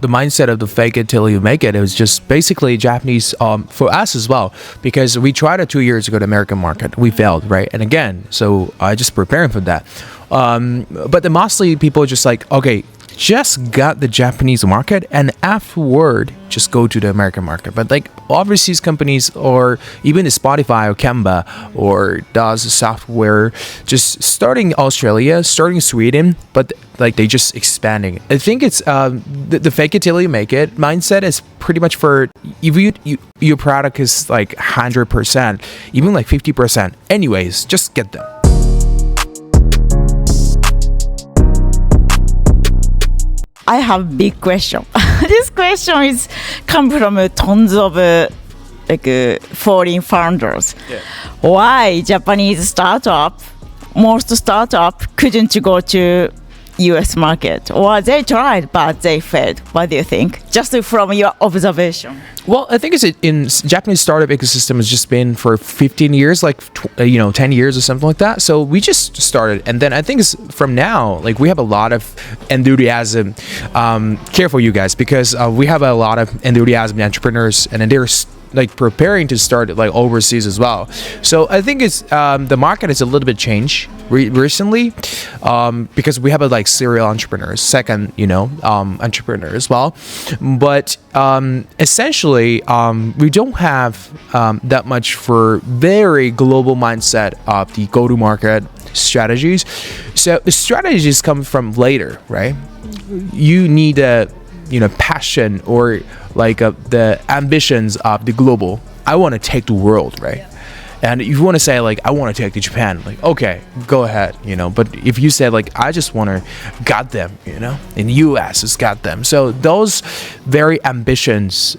The mindset of the fake it till you make it was just basically Japanese for us as well, because we tried it 2 years ago to American market. We failed, right? And again, so I just preparing for that. But the mostly people are just like, okay, just got the Japanese market and afterward just go to the American market. But like overseas companies or even the Spotify or Canva or does software just starting Australia, starting Sweden, but like they just expanding. I think it's the fake it till you make it mindset is pretty much for if your product is like 100%, even like 50%. Anyways, just get them. I have big question. This question is come from tons of foreign founders. Yeah. Why Japanese most startup couldn't go to US market, or they tried but they failed? What do you think? Just from your observation. Well, I think it's in Japanese startup ecosystem has just been for 15 years, like 10 years or something like that. So we just started, and then I think it's from now, like we have a lot of enthusiasm. Careful, you guys, because we have a lot of enthusiasm entrepreneurs, and then they're like preparing to start like overseas as well. So I think it's the market is a little bit changed recently because we have a like serial entrepreneurs, second entrepreneur as well. But essentially we don't have that much for very global mindset of the go-to-market strategies. So the strategies come from later, right? You need a passion or like the ambitions of the global. I want to take the world, right? Yeah. And if you want to say like I want to take to Japan, like okay, go ahead, But if you said like I just want to got them, in the US, it's got them. So those very ambitions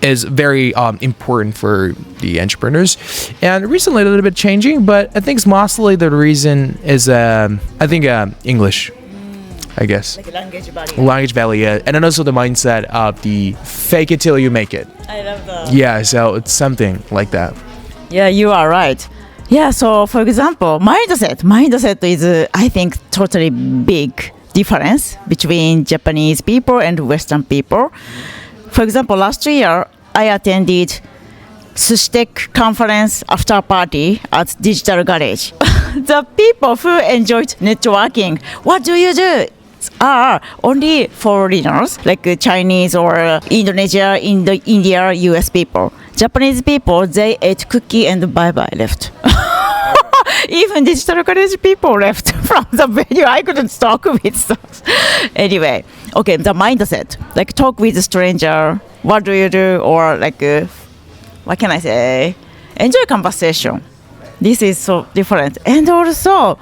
is very important for the entrepreneurs, and recently a little bit changing, but I think mostly the reason is English. I guess. Like language barrier. Language barrier, and then also the mindset of the fake it till you make it. I love that. Yeah, so it's something like that. Yeah, you are right. Yeah, so for example, mindset is, I think, totally big difference between Japanese people and Western people. For example, last year, I attended Sushi conference after party at Digital Garage. The people who enjoyed networking, what do you do? Are only foreigners like Chinese or Indonesia, India, US people. Japanese people, they ate cookie and bye-bye left. Even Digital Garage people left from the venue. I couldn't talk with them. Anyway, okay, the mindset, like talk with a stranger, what do you do? Or like, what can I say? Enjoy conversation. This is so different. And also,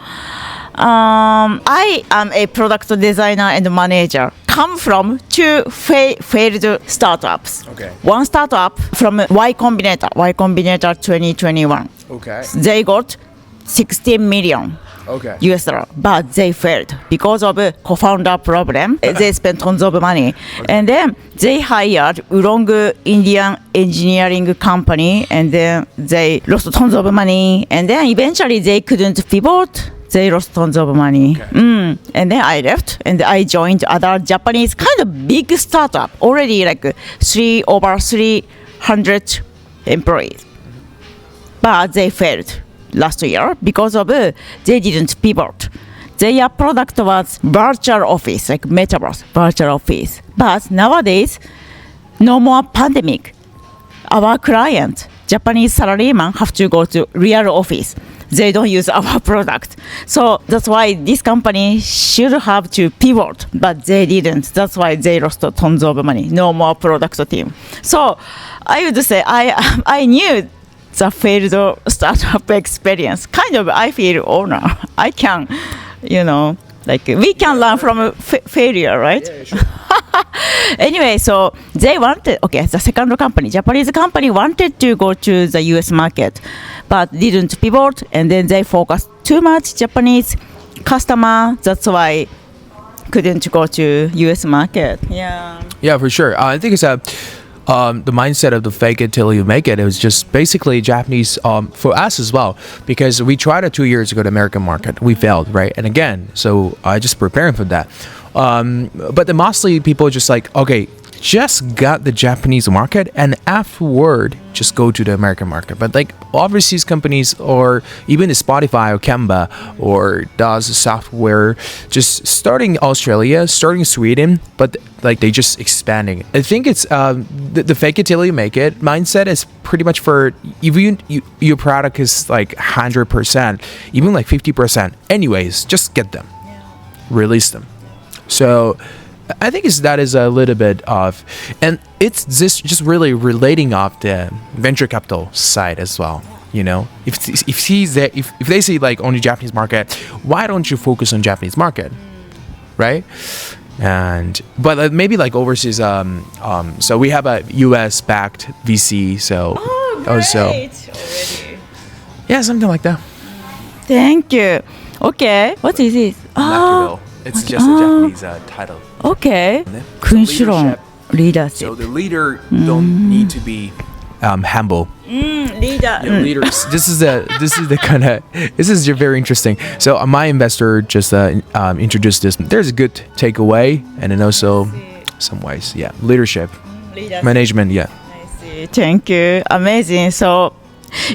I am a product designer and manager. Come from two failed startups. Okay. One startup from Y Combinator 2021. Okay. They got 16 million. Okay. US dollar, but they failed because of a co-founder problem. They spent tons of money, and then they hired Ulong Indian engineering company, and then they lost tons of money, and then eventually they couldn't pivot. They lost tons of money. Okay. And then I left, and I joined other Japanese kind of big startup, already like over 300 employees, but they failed last year because of they didn't pivot. Their product was virtual office, like metaverse virtual office. But nowadays, no more pandemic. Our client, Japanese salaryman, have to go to real office. They don't use our product. So that's why this company should have to pivot, but they didn't. That's why they lost tons of money. No more product team. So I would say I knew the failed startup experience. Kind of, I feel owner. I can, like we can learn from failure, right? Yeah, sure. Anyway, so they wanted, the second company, Japanese company wanted to go to the US market, but didn't pivot, and then they focused too much Japanese customer. That's why couldn't go to US market. Yeah, for sure. I think it's the mindset of the fake it till you make it. It was just basically Japanese for us as well, because we tried it 2 years ago to American market. We failed, right? And again, so I just preparing for that. But the mostly people just like, okay, just got the Japanese market and afterward just go to the American market. But like overseas companies or even the Spotify or Canva or does software just starting Australia, starting Sweden, but like they just expanding. I think it's the fake it till you make it mindset is pretty much for even your product is like 100%, even like 50%. Anyways, just get them, release them. So I think that is a little bit of, and it's this just really relating off the venture capital side as well. You know, if they see like only Japanese market, why don't you focus on Japanese market, right? And but maybe like overseas. So we have a U.S. backed VC. So also, already. yeah, something like that. Thank you. Okay, what is it? Machiavelli. It's just a Japanese title. Okay. So Kunshiro leadership. So the leader don't need to be humble. Leader. Yeah, leaders. This is the kind of this is very interesting. So my investor just introduced this. There's a good takeaway, and then also some ways, yeah, leadership, management, yeah. I see. Thank you. Amazing. So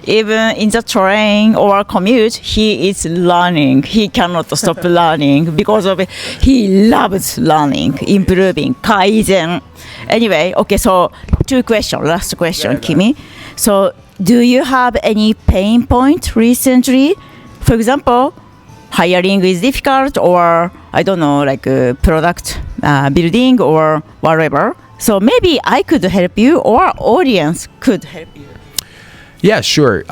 even in the train or commute, he is learning. He cannot stop learning because of it. He loves learning, improving, kaizen. Anyway, okay, so last question, Yeah, Kimi. So do you have any pain point recently? For example, hiring is difficult or, I don't know, like product building or whatever. So maybe I could help you or audience could help you. Yeah, sure.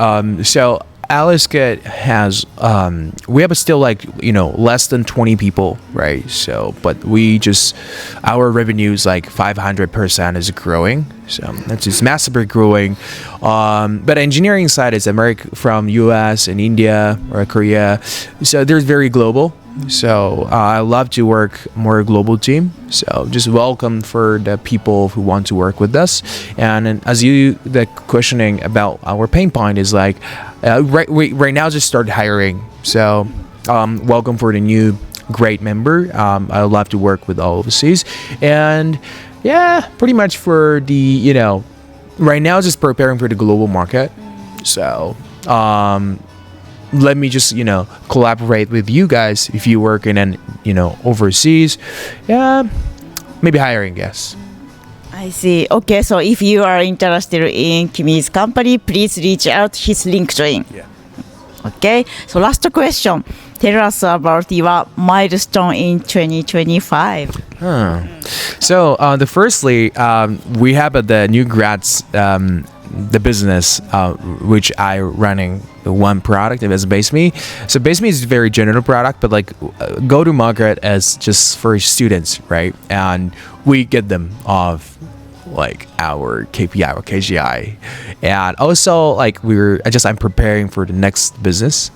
So Alaska has we have still like less than 20 people, right? So but our revenue is like 500% is growing, so that's just massively growing. But engineering side is America from US and India or Korea, so there's very global. So I love to work more global team. So just welcome for the people who want to work with us. And as the questioning about our pain point is like right now just started hiring. So welcome for the new great member. I love to work with all overseas. And yeah, pretty much for the right now just preparing for the global market. So let me just collaborate with you guys if you work in an overseas, yeah, maybe hiring, yes. I see. Okay, so if you are interested in Kimi's company, please reach out his LinkedIn. Yeah. Okay, so last question. Tell us about your milestone in 2025. So firstly, we have the new grads the business which I running the one product as BaseMe. So BaseMe is a very general product, but like go to market as just for students, right? And we get them off like our KPI or KGI, and also like I'm preparing for the next business.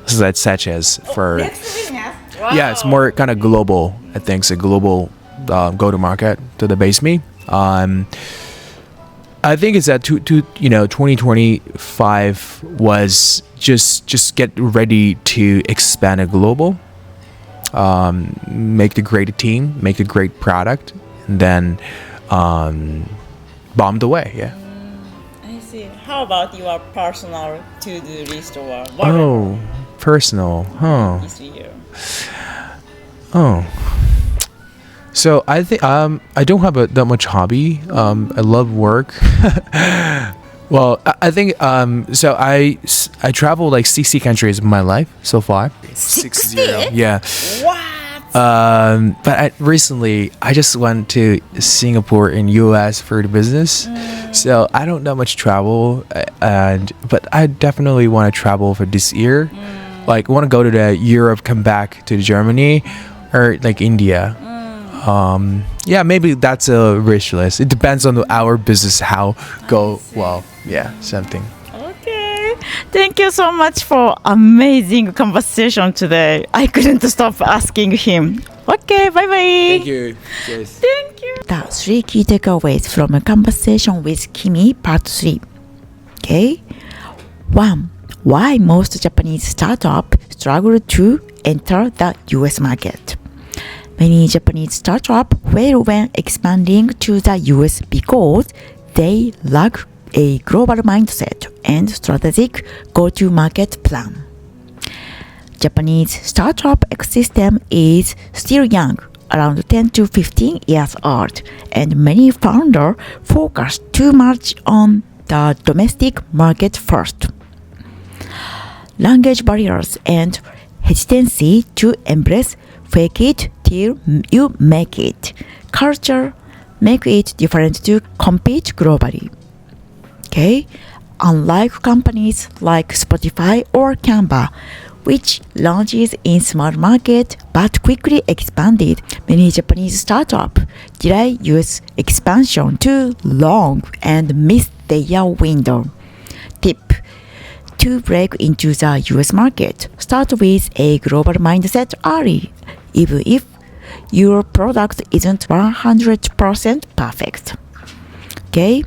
So that's such as for yeah, it's more kind of global. I think it's a global go to market to the BaseMe. I think it's that 2025 was just get ready to expand a global, make the great team, make a great product, and then bomb the way. Yeah. I see. How about your personal to-do list or whatever? Oh, personal, huh? This year. Oh. So I think I don't have that much hobby. I love work. Well, I think so. I traveled like 60 countries in my life so far. 60? Yeah. What? But recently I just went to Singapore and US for the business. So I don't know much travel, but I definitely want to travel for this year. Like want to go to the Europe, come back to Germany, or like India. Yeah, maybe that's a wish list. It depends on our business how go well. Yeah, something. Okay. Thank you so much for amazing conversation today. I couldn't stop asking him. Okay, bye bye. Thank you. Cheers. Thank you. The 3 key takeaways from a conversation with Kimi, part 3. Okay. 1. Why most Japanese startups struggle to enter the US market. Many Japanese startups fail when expanding to the US because they lack a global mindset and strategic go-to-market plan. Japanese startup ecosystem is still young, around 10 to 15 years old, and many founders focus too much on the domestic market first. Language barriers and hesitancy to embrace fake it till you make it. Culture make it different to compete globally. Okay? Unlike companies like Spotify or Canva, which launches in small market but quickly expanded, many Japanese startups delay US expansion too long and miss their window. Tip: to break into the US market, start with a global mindset early, even if your product isn't 100% perfect. Okay?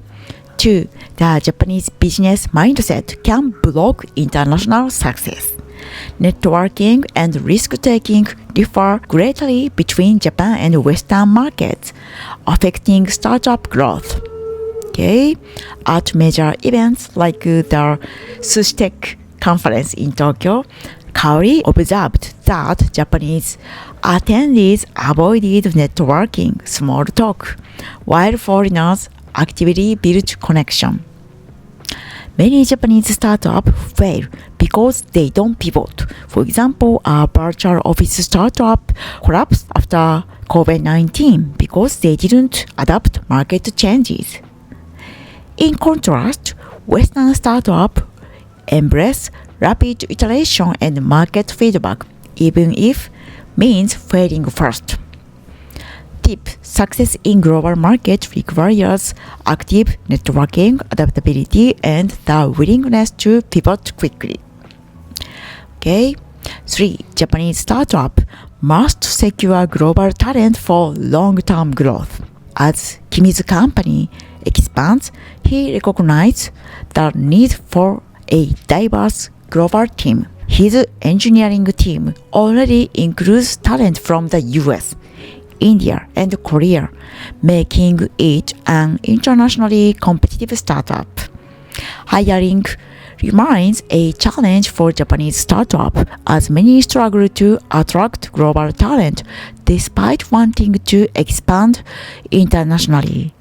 2. The Japanese business mindset can block international success. Networking and risk-taking differ greatly between Japan and Western markets, affecting startup growth. Okay? At major events like the Sushi conference in Tokyo, Kaori observed that Japanese attendees avoided networking, small talk, while foreigners actively built connection. Many Japanese startups fail because they don't pivot. For example, a virtual office startup collapsed after COVID-19 because they didn't adapt market changes. In contrast, Western startups embrace rapid iteration and market feedback, even if means failing first. Tip: success in global market requires active networking, adaptability, and the willingness to pivot quickly. Okay. 3. Japanese startup must secure global talent for long-term growth. As Kimi's company expands, he recognized the need for a diverse global team. His engineering team already includes talent from the US, India, and Korea, making it an internationally competitive startup. Hiring remains a challenge for Japanese startups, as many struggle to attract global talent despite wanting to expand internationally.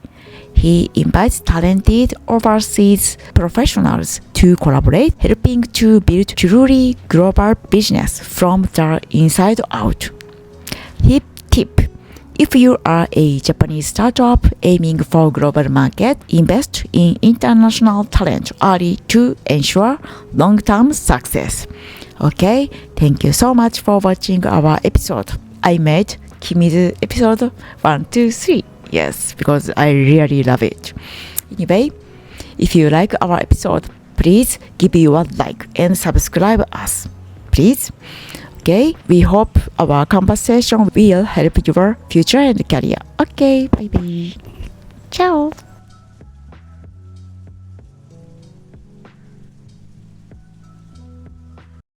He invites talented overseas professionals to collaborate, helping to build truly global business from the inside out. Tip: if you are a Japanese startup aiming for global market, invest in international talent early to ensure long-term success. Okay, thank you so much for watching our episode. I made Kimi's episode 1, 2, 3. Yes, because I really love it. Anyway, if you like our episode, please give your like and subscribe us. Please. Okay, we hope our conversation will help your future and career. Okay, bye bye. Ciao.